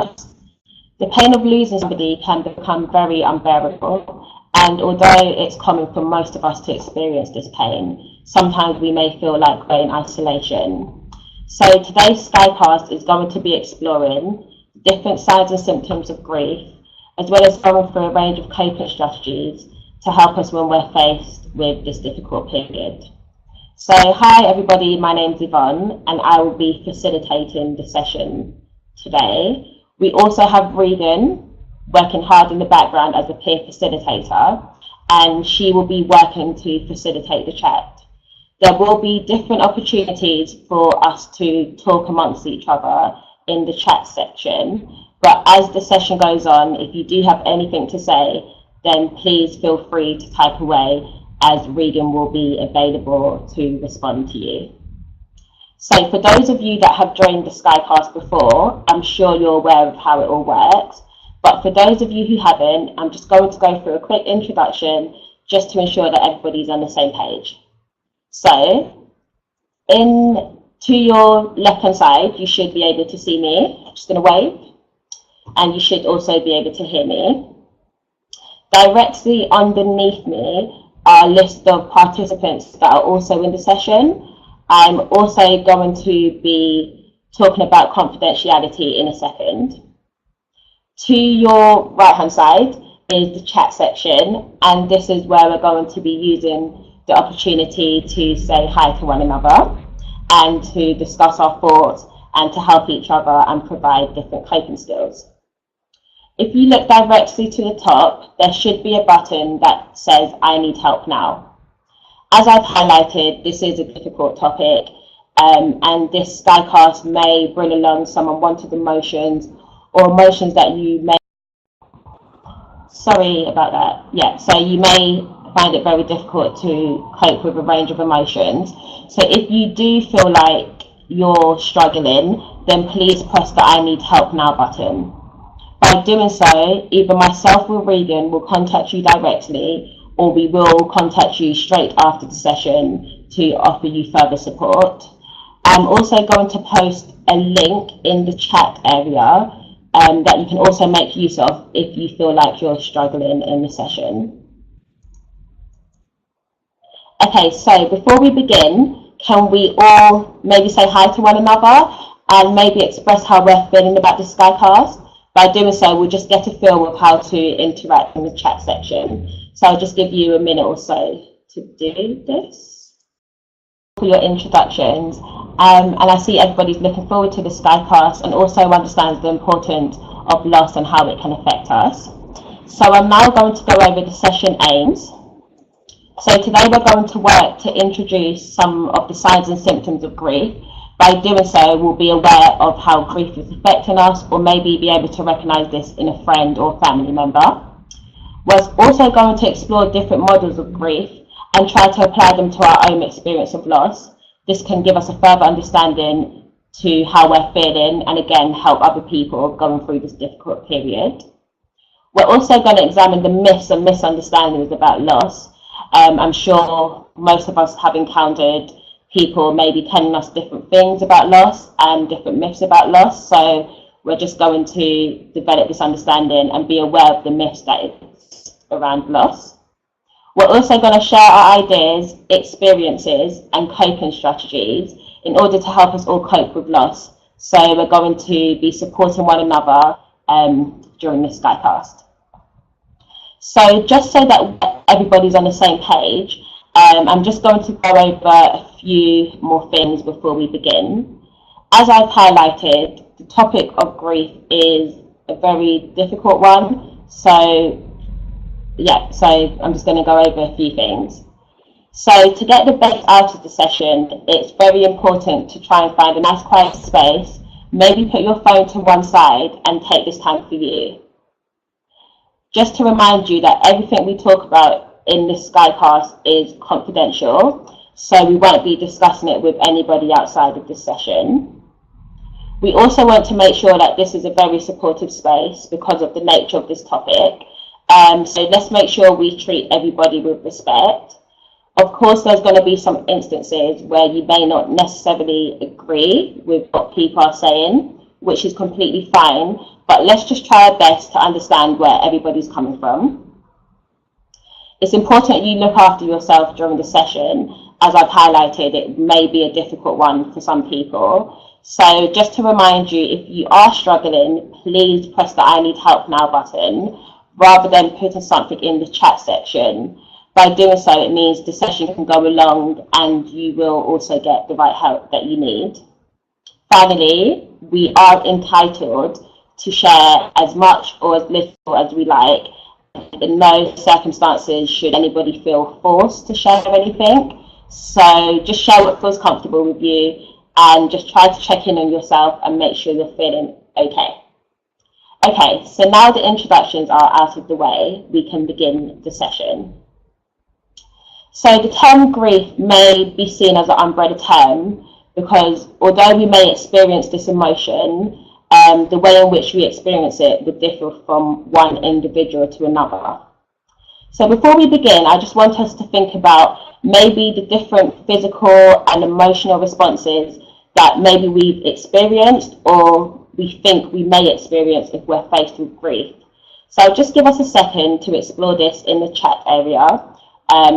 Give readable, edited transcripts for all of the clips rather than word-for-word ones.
loss. The pain of losing somebody can become very unbearable, and although it's common for most of us to experience this pain, sometimes we may feel like we're in isolation. So today's Skycast is going to be exploring different signs and symptoms of grief, as well as going through a range of coping strategies to help us when we're faced with this difficult period. So hi everybody, my name's Yvonne and I will be facilitating the session today. We also have Regan working hard in the background as a peer facilitator, and she will be working to facilitate the chat. There will be different opportunities for us to talk amongst each other in the chat section, but as the session goes on, if you do have anything to say, then please feel free to type away, as Regan will be available to respond to you. So for those of you that have joined the Skycast before, I'm sure you're aware of how it all works. But for those of you who haven't, I'm just going to go through a quick introduction just to ensure that everybody's on the same page. So, to your left-hand side, you should be able to see me. I'm just going to wave. And you should also be able to hear me. Directly underneath me are a list of participants that are also in the session. I'm also going to be talking about confidentiality in a second. To your right-hand side is the chat section, and this is where we're going to be using the opportunity to say hi to one another and to discuss our thoughts and to help each other and provide different coping skills. If you look directly to the top, there should be a button that says I need help now. As I've highlighted, this is a difficult topic, and this Skycast may bring along some unwanted emotions or emotions that you may, sorry about that, yeah, so you may find it very difficult to cope with a range of emotions. So if you do feel like you're struggling, then please press the I need help now button. By doing so, either myself or Regan will contact you directly, or we will contact you straight after the session to offer you further support. I'm also going to post a link in the chat area that you can also make use of if you feel like you're struggling in the session. Okay, so before we begin, can we all maybe say hi to one another and maybe express how we're feeling about this Skycast? By doing so, we'll just get a feel of how to interact in the chat section. So I'll just give you a minute or so to do this for your introductions. And I see everybody's looking forward to the Skycast and also understands the importance of loss and how it can affect us. So I'm now going to go over the session aims. So today we're going to work to introduce some of the signs and symptoms of grief. By doing so, we'll be aware of how grief is affecting us, or maybe be able to recognize this in a friend or family member. We're also going to explore different models of grief and try to apply them to our own experience of loss. This can give us a further understanding to how we're feeling and again help other people going through this difficult period. We're also going to examine the myths and misunderstandings about loss. I'm sure most of us have encountered people maybe telling us different things about loss and different myths about loss. So we're just going to develop this understanding and be aware of the myths that is around loss. We're also going to share our ideas, experiences and coping strategies in order to help us all cope with loss. So we're going to be supporting one another during this Skycast. So just so that everybody's on the same page, I'm just going to go over a few more things before we begin. As I've highlighted, the topic of grief is a very difficult one. So I'm just going to go over a few things. So to get the best out of the session, it's very important to try and find a nice quiet space, maybe put your phone to one side and take this time for you. Just to remind you that everything we talk about in this Skycast is confidential, so we won't be discussing it with anybody outside of this session. We also want to make sure that this is a very supportive space because of the nature of this topic. So let's make sure we treat everybody with respect. Of course, there's going to be some instances where you may not necessarily agree with what people are saying, which is completely fine, but let's just try our best to understand where everybody's coming from. It's important you look after yourself during the session. As I've highlighted, it may be a difficult one for some people. So just to remind you, if you are struggling, please press the I need help now button rather than putting something in the chat section. By doing so, it means the session can go along and you will also get the right help that you need. Finally, we are entitled to share as much or as little as we like. In no circumstances should anybody feel forced to share anything. So just share what feels comfortable with you and just try to check in on yourself and make sure you're feeling okay. Okay, so now the introductions are out of the way, we can begin the session. So the term grief may be seen as an umbrella term because although we may experience this emotion, the way in which we experience it would differ from one individual to another. So before we begin, I just want us to think about maybe the different physical and emotional responses that maybe we've experienced or we think we may experience if we're faced with grief. So just give us a second to explore this in the chat area.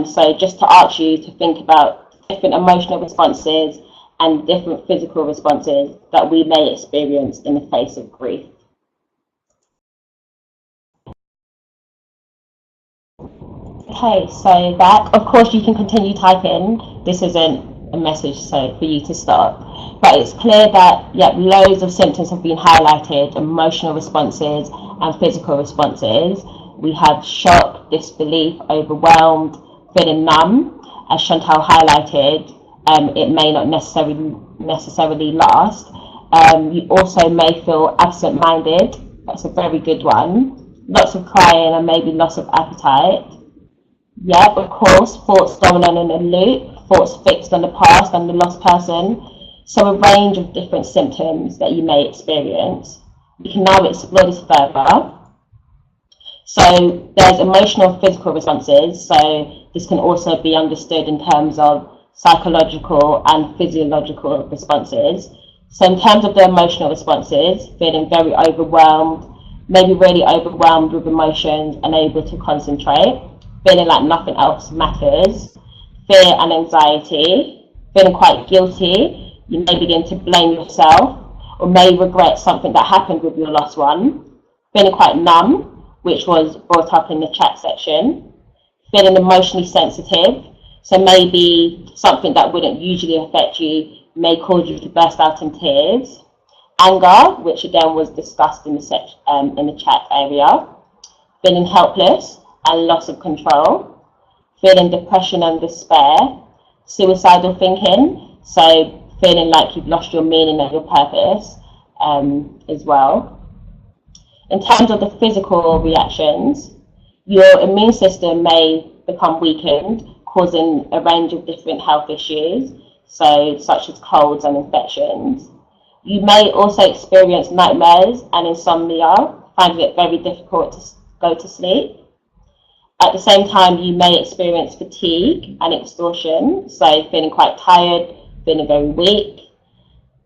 So just to ask you to think about different emotional responses and different physical responses that we may experience in the face of grief. Okay, so that, of course, you can continue typing. This isn't a message so for you to stop, but it's clear that loads of symptoms have been highlighted: emotional responses and physical responses. We have shock, disbelief, overwhelmed, feeling numb. As Chantal highlighted, it may not necessarily last. You also may feel absent-minded. That's a very good one. Lots of crying and maybe loss of appetite. Yeah, of course, thoughts going on in a loop, thoughts fixed on the past and the lost person. So a range of different symptoms that you may experience. We can now explore this further. So there's emotional and physical responses. So this can also be understood in terms of psychological and physiological responses. So in terms of the emotional responses, feeling very overwhelmed, maybe really overwhelmed with emotions, unable to concentrate, feeling like nothing else matters, fear and anxiety, feeling quite guilty. You may begin to blame yourself or may regret something that happened with your lost one, feeling quite numb, which was brought up in the chat section, feeling emotionally sensitive. So maybe something that wouldn't usually affect you may cause you to burst out in tears. Anger, which again was discussed in the chat area. Feeling helpless and loss of control. Feeling depression and despair. Suicidal thinking, so feeling like you've lost your meaning and your purpose as well. In terms of the physical reactions, your immune system may become weakened, causing a range of different health issues, so such as colds and infections. You may also experience nightmares and insomnia, finding it very difficult to go to sleep. At the same time, you may experience fatigue and exhaustion, so feeling quite tired, feeling very weak.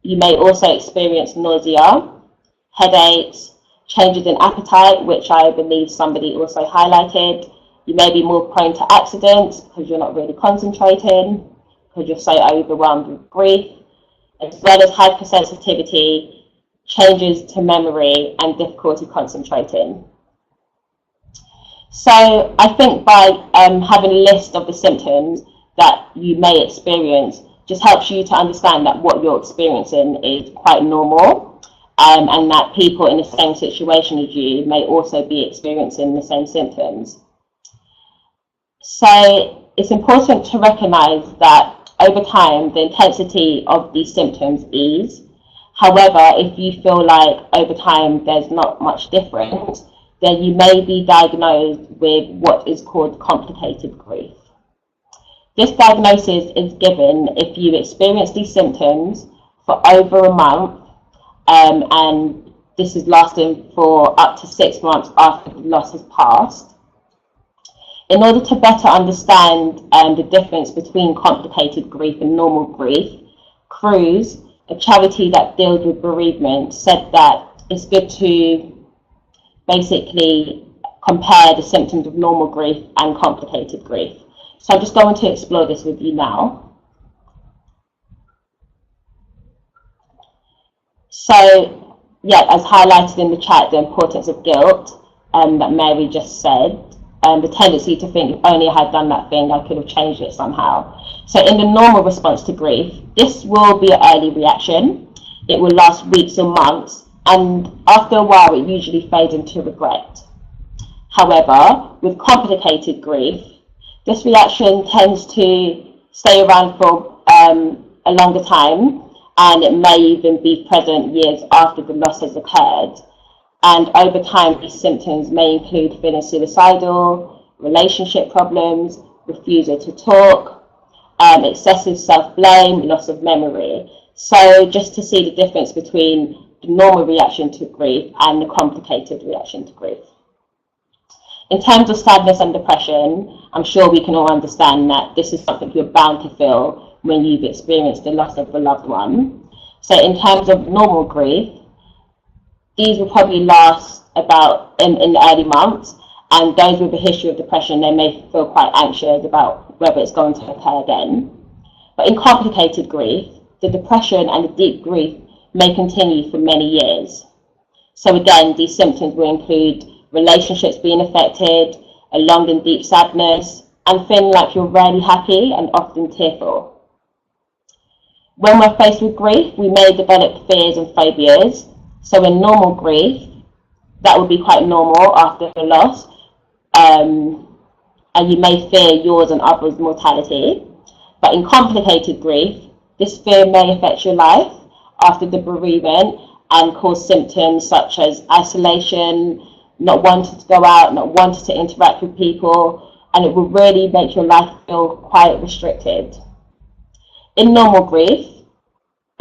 You may also experience nausea, headaches, changes in appetite, which I believe somebody also highlighted. You may be more prone to accidents because you're not really concentrating, because you're so overwhelmed with grief, as well as hypersensitivity, changes to memory, and difficulty concentrating. So I think by having a list of the symptoms that you may experience just helps you to understand that what you're experiencing is quite normal, and that people in the same situation as you may also be experiencing the same symptoms. So it's important to recognize that over time, the intensity of these symptoms ease. However, if you feel like over time there's not much difference, then you may be diagnosed with what is called complicated grief. This diagnosis is given if you experience these symptoms for over a month, and this is lasting for up to 6 months after the loss has passed. In order to better understand the difference between complicated grief and normal grief, CRUISE a charity that deals with bereavement, said that it's good to basically compare the symptoms of normal grief and complicated grief. So I'm just going to explore this with you now. So, yeah, as highlighted in the chat, the importance of guilt that Mary just said, the tendency to think if only I had done that thing, I could have changed it somehow. So in the normal response to grief, this will be an early reaction. It will last weeks or months, and after a while, it usually fades into regret. However, with complicated grief, this reaction tends to stay around for a longer time, and it may even be present years after the loss has occurred. And over time, these symptoms may include feeling suicidal, relationship problems, refusal to talk, excessive self-blame, loss of memory. So just to see the difference between the normal reaction to grief and the complicated reaction to grief. In terms of sadness and depression, I'm sure we can all understand that this is something you're bound to feel when you've experienced the loss of a loved one. So in terms of normal grief, these will probably last about in the early months, and those with a history of depression, they may feel quite anxious about whether it's going to occur again. But in complicated grief, the depression and the deep grief may continue for many years. So again, these symptoms will include relationships being affected, a long and deep sadness, and feeling like you're rarely happy and often tearful. When we're faced with grief, we may develop fears and phobias. So in normal grief, that would be quite normal after a loss, and you may fear yours and others' mortality. But in complicated grief, this fear may affect your life after the bereavement and cause symptoms such as isolation, not wanting to go out, not wanting to interact with people, and it will really make your life feel quite restricted. In normal grief,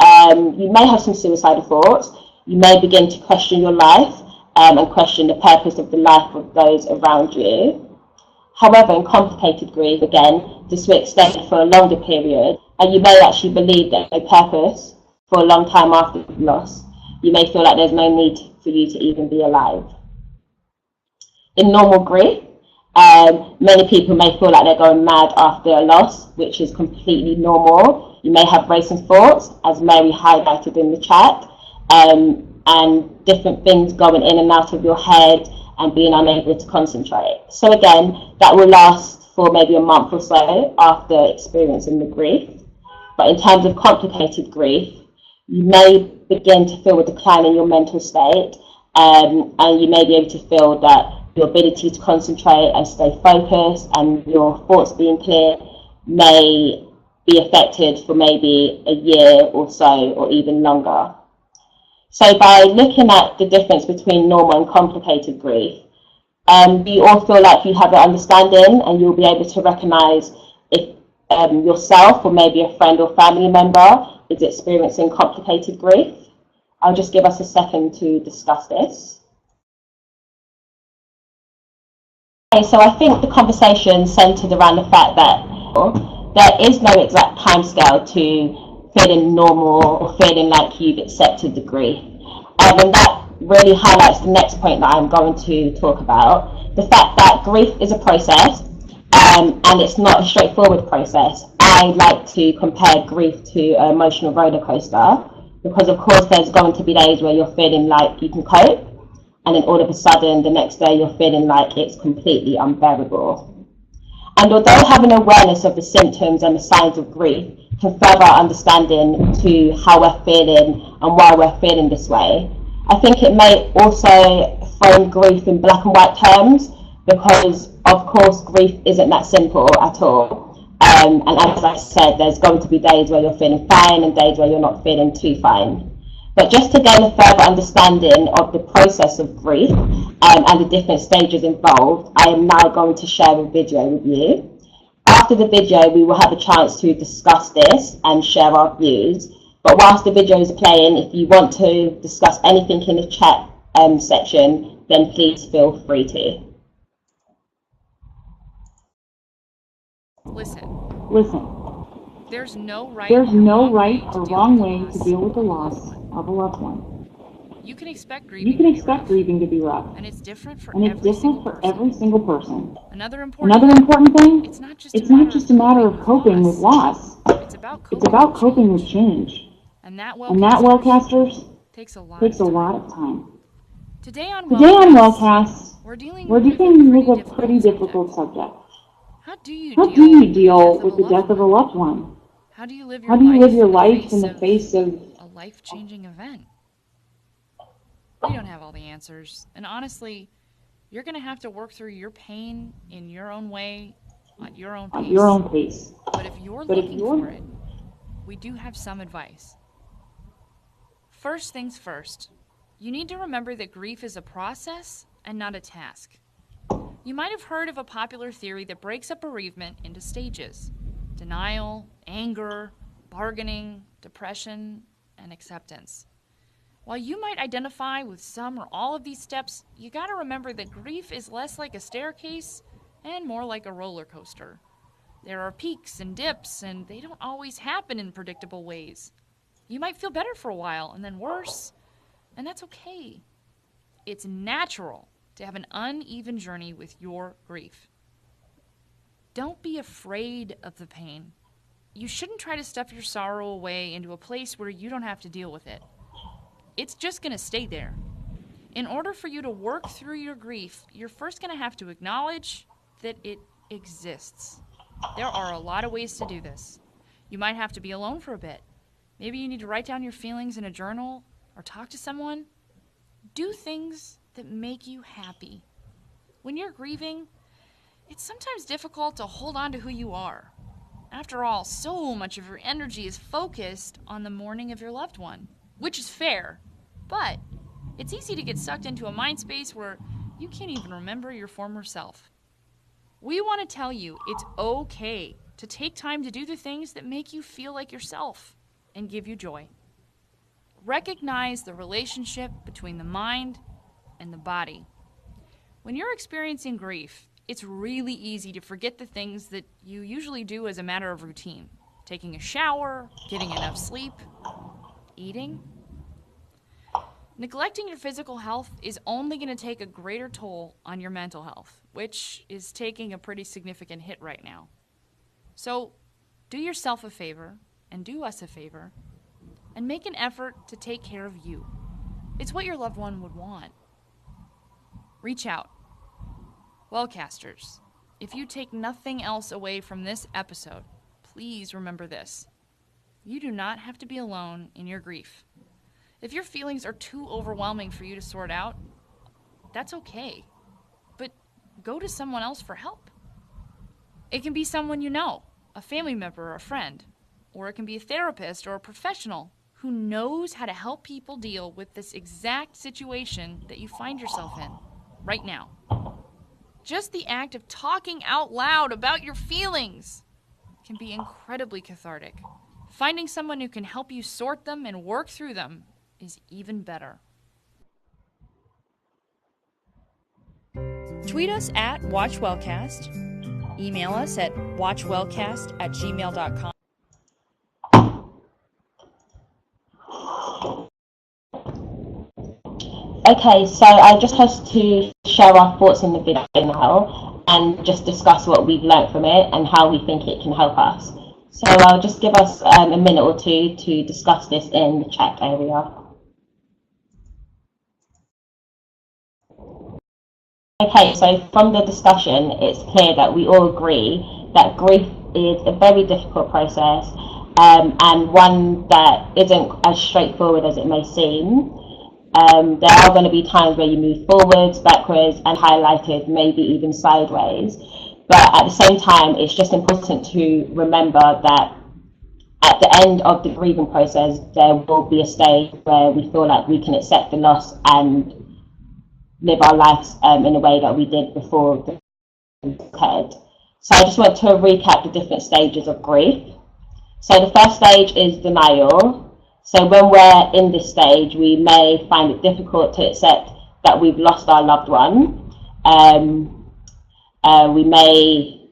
you may have some suicidal thoughts. You may begin to question your life and question the purpose of the life of those around you. However, in complicated grief, again, this will extend for a longer period, and you may actually believe there's no purpose for a long time after the loss. You may feel like there's no need for you to even be alive. In normal grief, many people may feel like they're going mad after a loss, which is completely normal. You may have racing thoughts, as Mary highlighted in the chat, and different things going in and out of your head and being unable to concentrate. So again, that will last for maybe a month or so after experiencing the grief. But in terms of complicated grief, you may begin to feel a decline in your mental state, and you may be able to feel that your ability to concentrate and stay focused and your thoughts being clear may be affected for maybe a year or so, or even longer. So by looking at the difference between normal and complicated grief, you all feel like you have an understanding and you'll be able to recognize if yourself or maybe a friend or family member is experiencing complicated grief. I'll just give us a second to discuss this. Okay, so I think the conversation centered around the fact that there is no exact timescale to feeling normal or feeling like you've accepted the grief. And that really highlights the next point that I'm going to talk about, the fact that grief is a process, and it's not a straightforward process. I like to compare grief to an emotional roller coaster, because of course there's going to be days where you're feeling like you can cope, and then all of a sudden the next day you're feeling like it's completely unbearable. And although having awareness of the symptoms and the signs of grief can further our understanding to how we're feeling and why we're feeling this way, I think it may also frame grief in black and white terms, because of course grief isn't that simple at all. And as I said, there's going to be days where you're feeling fine and days where you're not feeling too fine. But just to gain a further understanding of the process of grief and the different stages involved, I am now going to share a video with you. After the video, we will have a chance to discuss this and share our views. But whilst the video is playing, if you want to discuss anything in the chat section, then please feel free to. Listen. There's no right or wrong way to deal with the loss of a loved one. You can expect You grieving can to be expect rough, grieving to be rough, and it's different for and it's every different single for every person. single person. Another important Another thing, important thing, it's not just a it's not matter of just a matter coping of with coping with loss. loss. It's about It's coping about with coping with change. change. And that, And that, Wellcasters, Wellcasters, takes a lot takes of a lot time. of time. Today on Today on Wellcast, Wellcast, we're we're dealing with a dealing pretty with a pretty difficult difficult subject. subject. How do you How do deal you with the deal death of with a the loved death of a one? loved one? How do you live How your do you live life your in the life in face the of face of a life-changing event? We don't have all the answers, and honestly, you're going to have to work through your pain in your own way, at your own your pace. own pace? But if you're But if looking you're for it, we do have some advice. First things first, you need to remember that grief is a process and not a task. You might have heard of a popular theory that breaks up bereavement into stages: denial, anger, bargaining, depression, and acceptance. While you might identify with some or all of these steps, you gotta remember that grief is less like a staircase and more like a roller coaster. There are peaks and dips, and they don't always happen in predictable ways. You might feel better for a while and then worse, and that's okay. It's natural to have an uneven journey with your grief. Don't be afraid of the pain. You shouldn't try to stuff your sorrow away into a place where you don't have to deal with it. It's just going to stay there. In order for you to work through your grief, you're first going to have to acknowledge that it exists. There are a lot of ways to do this. You might have to be alone for a bit. Maybe you need to write down your feelings in a journal or talk to someone. Do things that make you happy. When you're grieving, it's sometimes difficult to hold on to who you are. After all, so much of your energy is focused on the mourning of your loved one, which is fair, but it's easy to get sucked into a mind space where you can't even remember your former self. We want to tell you it's okay to take time to do the things that make you feel like yourself and give you joy. Recognize the relationship between the mind and the body. When you're experiencing grief, it's really easy to forget the things that you usually do as a matter of routine. Taking a shower, getting enough sleep, eating. Neglecting your physical health is only going to take a greater toll on your mental health, which is taking a pretty significant hit right now. So, do yourself a favor, and do us a favor, and make an effort to take care of you. It's what your loved one would want. Reach out. Wellcasters, if you take nothing else away from this episode, please remember this. You do not have to be alone in your grief. If your feelings are too overwhelming for you to sort out, that's okay. But go to someone else for help. It can be someone you know, a family member or a friend, or it can be a therapist or a professional who knows how to help people deal with this exact situation that you find yourself in right now. Just the act of talking out loud about your feelings can be incredibly cathartic. Finding someone who can help you sort them and work through them is even better. Tweet us at WatchWellcast. Email us at watchwellcast@gmail.com. Okay, so I just have to share our thoughts on the video now and just discuss what we've learnt from it and how we think it can help us. So I'll just give us a minute or two to discuss this in the chat area. Okay, so from the discussion, it's clear that we all agree that grief is a very difficult process and one that isn't as straightforward as it may seem. There are going to be times where you move forwards, backwards, and highlighted, maybe even sideways. But at the same time, it's just important to remember that at the end of the grieving process, there will be a stage where we feel like we can accept the loss and live our lives in a way that we did before the occurred. So I just want to recap the different stages of grief. So the first stage is denial. So when we're in this stage, we may find it difficult to accept that we've lost our loved one. We may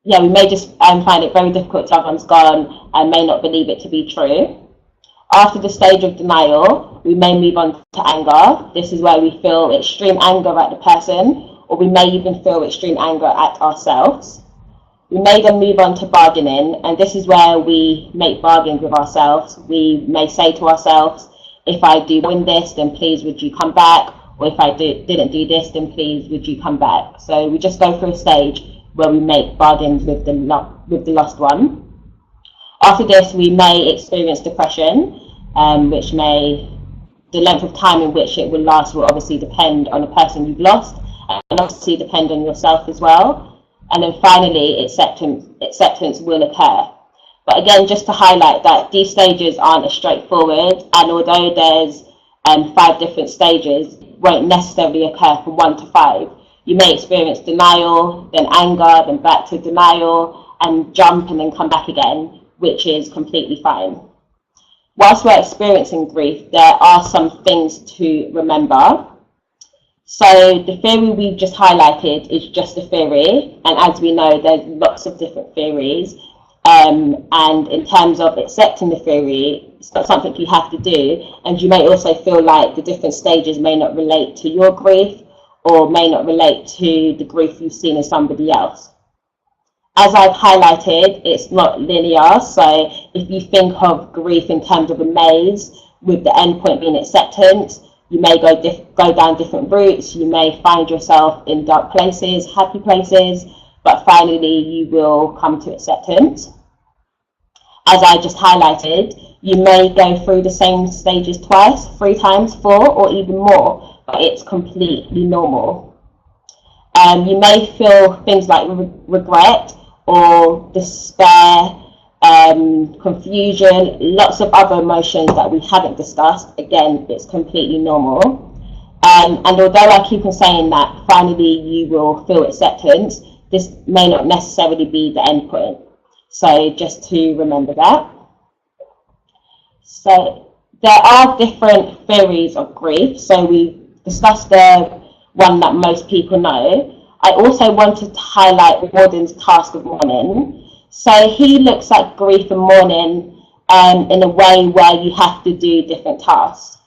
yeah, we may just find it very difficult till someone's gone and may not believe it to be true. After the stage of denial, we may move on to anger. This is where we feel extreme anger at the person, or we may even feel extreme anger at ourselves. We may then move on to bargaining, and this is where we make bargains with ourselves. We may say to ourselves, if I do win this, then please would you come back? Or if I didn't do this, then please would you come back? So we just go through a stage where we make bargains with the lost one. After this, we may experience depression, the length of time in which it will last will obviously depend on the person you've lost, and obviously depend on yourself as well. And then finally, acceptance will occur. But again, just to highlight that these stages aren't as straightforward, and although there's 5 different stages, won't necessarily occur from 1 to 5. You may experience denial, then anger, then back to denial, and jump and then come back again, which is completely fine. Whilst we're experiencing grief, there are some things to remember. So the theory we've just highlighted is just a theory, and as we know, there's lots of different theories. And in terms of accepting the theory, it's not something you have to do, and you may also feel like the different stages may not relate to your grief, or may not relate to the grief you've seen in somebody else. As I've highlighted, it's not linear, so if you think of grief in terms of a maze, with the end point being acceptance, you may go down different routes, you may find yourself in dark places, happy places, but finally you will come to acceptance. As I just highlighted, you may go through the same stages twice, 3 times, 4, or even more, but it's completely normal. You may feel things like regret or despair, confusion, lots of other emotions that we haven't discussed. Again, it's completely normal. And although I keep on saying that finally you will feel acceptance, this may not necessarily be the end point. So just to remember that. So there are different theories of grief. So we discussed the one that most people know. I also wanted to highlight Warden's task of mourning. So he looks at grief and mourning in a way where you have to do different tasks.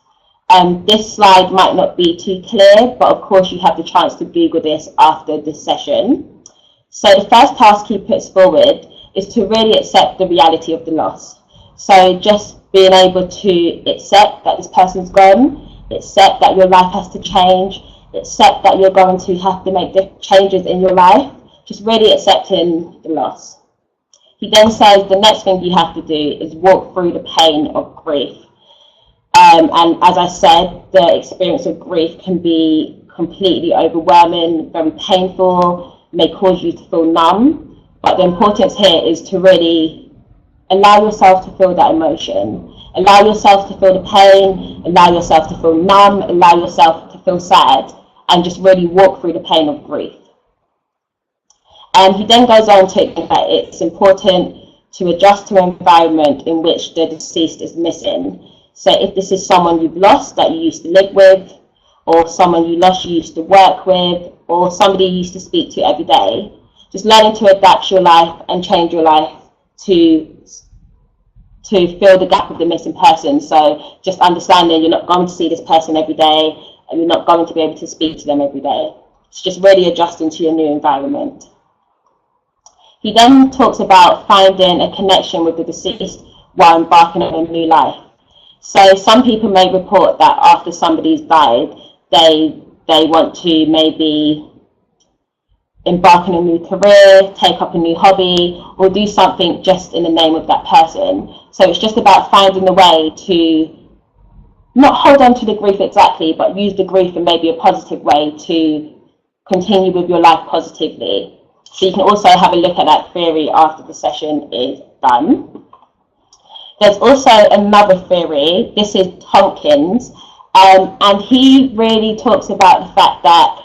This slide might not be too clear, but of course you have the chance to Google this after this session. So the first task he puts forward is to really accept the reality of the loss. So just being able to accept that this person's gone, accept that your life has to change, accept that you're going to have to make changes in your life, just really accepting the loss. He then says the next thing you have to do is walk through the pain of grief. And as I said, the experience of grief can be completely overwhelming, very painful, may cause you to feel numb. But the importance here is to really allow yourself to feel that emotion. Allow yourself to feel the pain, allow yourself to feel numb, allow yourself to feel sad, and just really walk through the pain of grief. And he then goes on to explain that it's important to adjust to an environment in which the deceased is missing. So if this is someone you've lost that you used to live with, or someone you lost you used to work with, or somebody you used to speak to every day, just learning to adapt your life and change your life to fill the gap of the missing person. So just understanding you're not going to see this person every day, and you're not going to be able to speak to them every day. It's just really adjusting to your new environment. He then talks about finding a connection with the deceased while embarking on a new life. So some people may report that after somebody's died, they want to maybe embark on a new career, take up a new hobby, or do something just in the name of that person. So it's just about finding a way to not hold on to the grief exactly, but use the grief in maybe a positive way to continue with your life positively. So you can also have a look at that theory after the session is done. There's also another theory, this is Tompkins, and he really talks about the fact that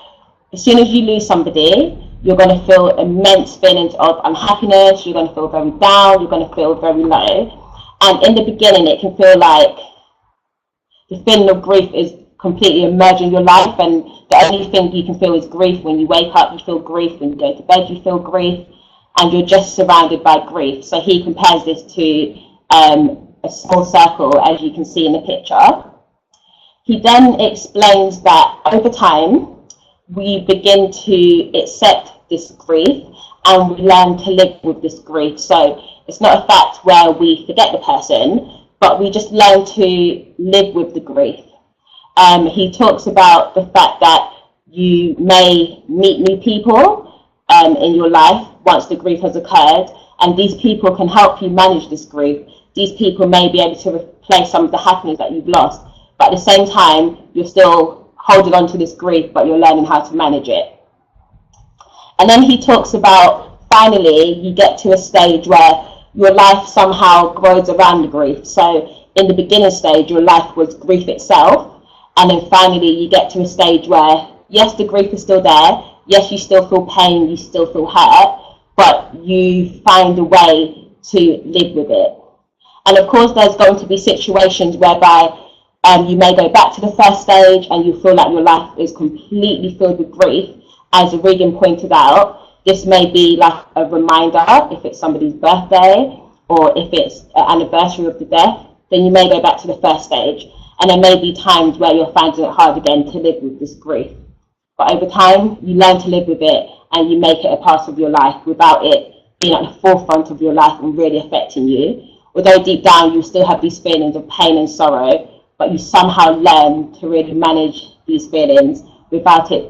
as soon as you lose somebody, you're going to feel immense feelings of unhappiness, you're going to feel very down, you're going to feel very low. And in the beginning, it can feel like the feeling of grief is completely emerging in your life, and the only thing you can feel is grief. When you wake up, you feel grief. When you go to bed, you feel grief. and you're just surrounded by grief. So he compares this to a small circle, as you can see in the picture. He then explains that over time, we begin to accept this grief and we learn to live with this grief. So it's not a fact where we forget the person, but we just learn to live with the grief. He talks about the fact that you may meet new people in your life once the grief has occurred, and these people can help you manage this grief. These people may be able to replace some of the happiness that you've lost, but at the same time, you're still holding on to this grief, but you're learning how to manage it. And then he talks about, finally, you get to a stage where your life somehow grows around the grief. So in the beginning stage, your life was grief itself. And then finally, you get to a stage where, yes, the grief is still there. Yes, you still feel pain, you still feel hurt, but you find a way to live with it. And of course, there's going to be situations whereby you may go back to the first stage and you feel like your life is completely filled with grief. As Regan pointed out, this may be like a reminder if it's somebody's birthday or if it's an anniversary of the death, then you may go back to the first stage. And there may be times where you're finding it hard again to live with this grief. But over time, you learn to live with it and you make it a part of your life without it being at the forefront of your life and really affecting you. Although deep down, you still have these feelings of pain and sorrow, but you somehow learn to really manage these feelings without it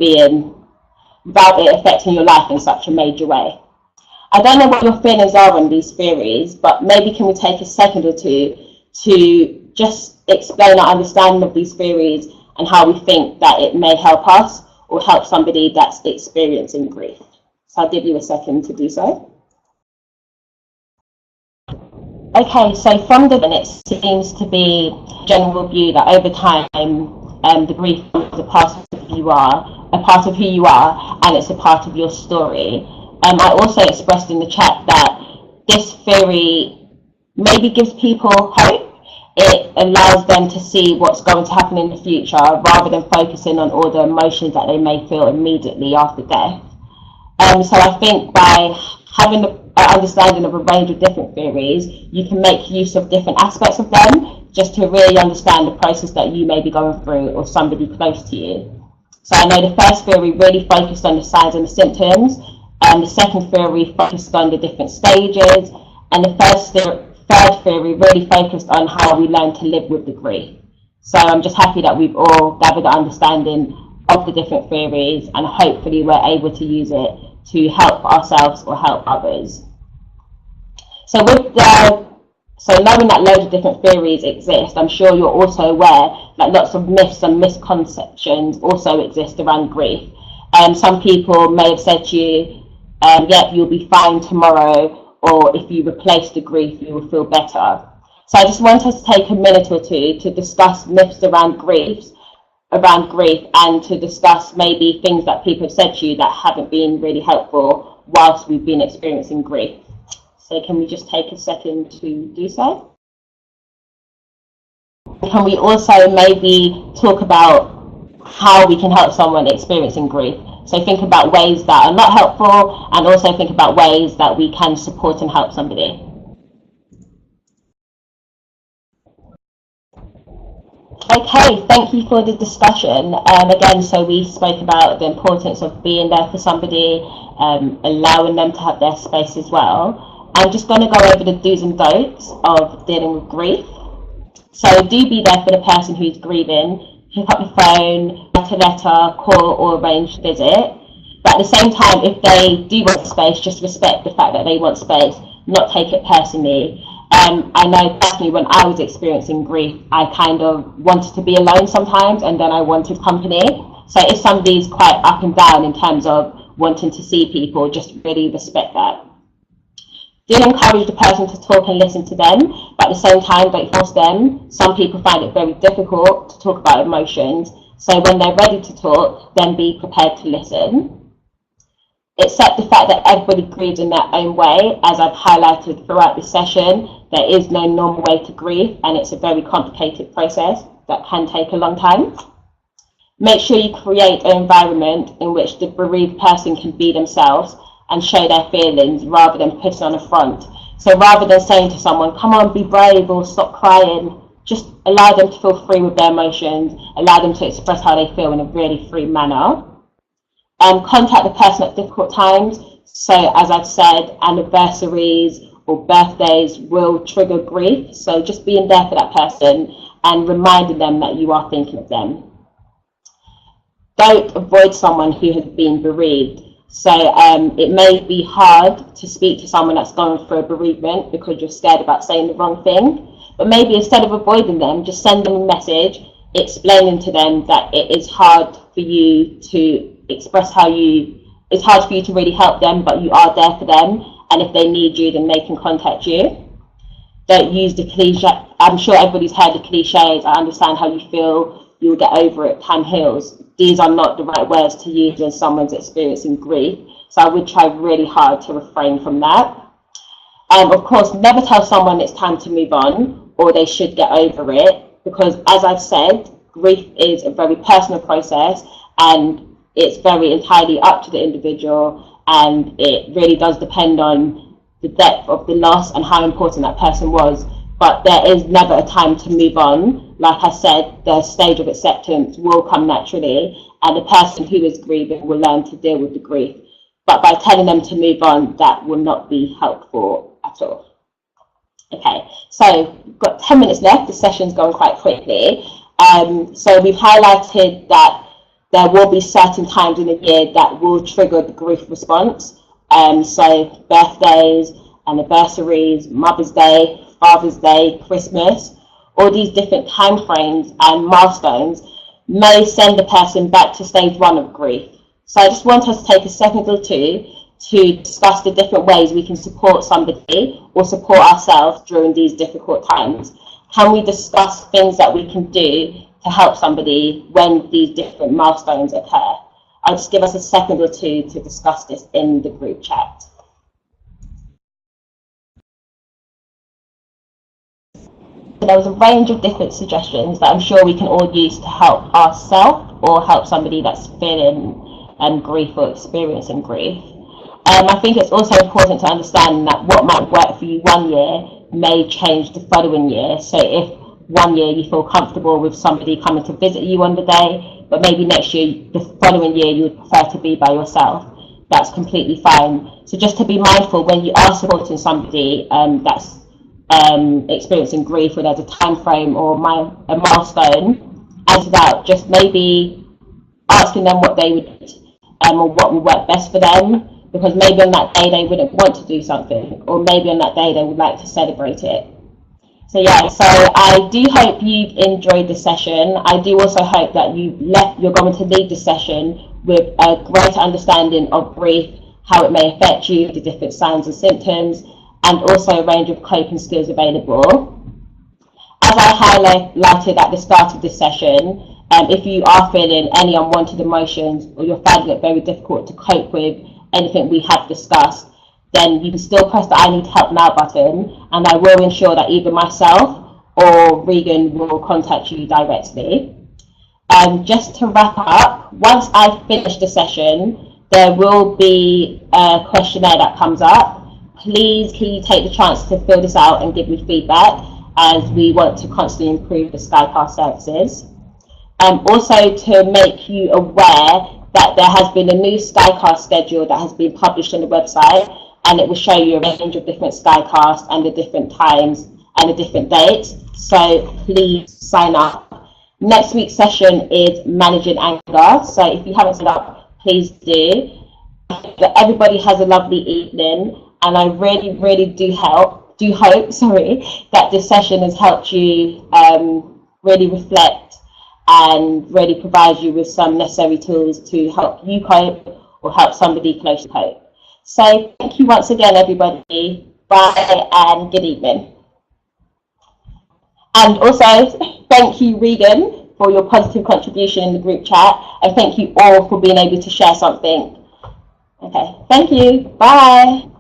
affecting your life in such a major way. I don't know what your feelings are on these theories, but maybe can we take a second or two to just explain our understanding of these theories and how we think that it may help us or help somebody that's experiencing grief. So I'll give you a second to do so. Okay, so from the it seems to be a general view that over time the grief is a part of who you are, and it's a part of your story. I also expressed in the chat that this theory maybe gives people hope. It allows them to see what's going to happen in the future rather than focusing on all the emotions that they may feel immediately after death. So I think by having an understanding of a range of different theories, you can make use of different aspects of them just to really understand the process that you may be going through or somebody close to you. So I know the first theory really focused on the signs and the symptoms, and the second theory focused on the different stages, and the third theory really focused on how we learn to live with the grief. So I'm just happy that we've all gathered an understanding of the different theories, and hopefully we're able to use it to help ourselves or help others. So knowing that loads of different theories exist, I'm sure you're also aware that lots of myths and misconceptions also exist around grief. Some people may have said to you, yep, you'll be fine tomorrow, or if you replace the grief, you will feel better. So I just want us to take a minute or two to discuss myths around grief, and to discuss maybe things that people have said to you that haven't been really helpful whilst we've been experiencing grief. So can we just take a second to do so? Can we also maybe talk about how we can help someone experiencing grief? So think about ways that are not helpful, and also think about ways that we can support and help somebody. Okay, thank you for the discussion. Again, so we spoke about the importance of being there for somebody, allowing them to have their space as well. I'm just going to go over the do's and don'ts of dealing with grief. So do be there for the person who's grieving. Pick up your phone, write a letter, call, or arrange a visit. But at the same time, if they do want space, just respect the fact that they want space, not take it personally. I know personally when I was experiencing grief, I kind of wanted to be alone sometimes, and then I wanted company. So if somebody's quite up and down in terms of wanting to see people, just really respect that. Do encourage the person to talk and listen to them, but at the same time, don't force them. Some people find it very difficult to talk about emotions. So when they're ready to talk, then be prepared to listen. Accept the fact that everybody grieves in their own way. As I've highlighted throughout this session, there is no normal way to grieve, and it's a very complicated process that can take a long time. Make sure you create an environment in which the bereaved person can be themselves and show their feelings rather than putting on a front. So rather than saying to someone, come on, be brave or stop crying, just allow them to feel free with their emotions, allow them to express how they feel in a really free manner. Contact the person at difficult times. So as I've said, anniversaries or birthdays will trigger grief. So just being there for that person and reminding them that you are thinking of them. Don't avoid someone who has been bereaved. So it may be hard to speak to someone that's going through a bereavement because you're scared about saying the wrong thing. But maybe instead of avoiding them, just send them a message explaining to them that it is hard for you to express it's hard for you to really help them, but you are there for them. And if they need you, then they can contact you. Don't use the cliche. I'm sure everybody's heard the cliches. I understand how you feel. You'll get over it. Time heals. These are not the right words to use when someone's experiencing grief. So I would try really hard to refrain from that. Of course, never tell someone it's time to move on or they should get over it, because as I've said, grief is a very personal process and it's very entirely up to the individual, and it really does depend on the depth of the loss and how important that person was. But there is never a time to move on. Like I said, the stage of acceptance will come naturally, and the person who is grieving will learn to deal with the grief. But by telling them to move on, that will not be helpful at all. Okay, so we've got 10 minutes left. The session's going quite quickly. So we've highlighted that there will be certain times in the year that will trigger the grief response. So birthdays, anniversaries, Mother's Day, Father's Day, Christmas, all these different time frames and milestones may send the person back to stage 1 of grief. So I just want us to take a second or two to discuss the different ways we can support somebody or support ourselves during these difficult times. Can we discuss things that we can do to help somebody when these different milestones occur? I'll just give us a second or two to discuss this in the group chat. There was a range of different suggestions that I'm sure we can all use to help ourselves or help somebody that's feeling grief or experiencing grief. I think it's also important to understand that what might work for you one year may change the following year. So if one year you feel comfortable with somebody coming to visit you on the day, but maybe next year, the following year, you would prefer to be by yourself, that's completely fine. So just to be mindful when you are supporting somebody that's experiencing grief, or there's a time frame or a milestone, as that, just maybe asking them what they would or what would work best for them, because maybe on that day they wouldn't want to do something, or maybe on that day they would like to celebrate it. So yeah, so I do hope you've enjoyed the session. I do also hope that you're going to leave the session with a greater understanding of grief, how it may affect you, the different signs and symptoms, and also a range of coping skills available. As I highlighted at the start of this session, if you are feeling any unwanted emotions or you're finding it very difficult to cope with anything we have discussed, then you can still press the I need help now button, and I will ensure that either myself or Regan will contact you directly. Just to wrap up, once I've finished the session, there will be a questionnaire that comes up. Please can you take the chance to fill this out and give me feedback, as we want to constantly improve the Skycast services. Also to make you aware that there has been a new Skycast schedule that has been published on the website, and it will show you a range of different Skycasts and the different times and the different dates. So please sign up. Next week's session is managing anger. So if you haven't signed up, please do. But everybody has a lovely evening, and I really do hope that this session has helped you really reflect and really provide you with some necessary tools to help you cope or help somebody close to cope. So thank you once again, everybody. Bye and good evening. And also thank you, Regan, for your positive contribution in the group chat, and thank you all for being able to share something. Okay, thank you. Bye.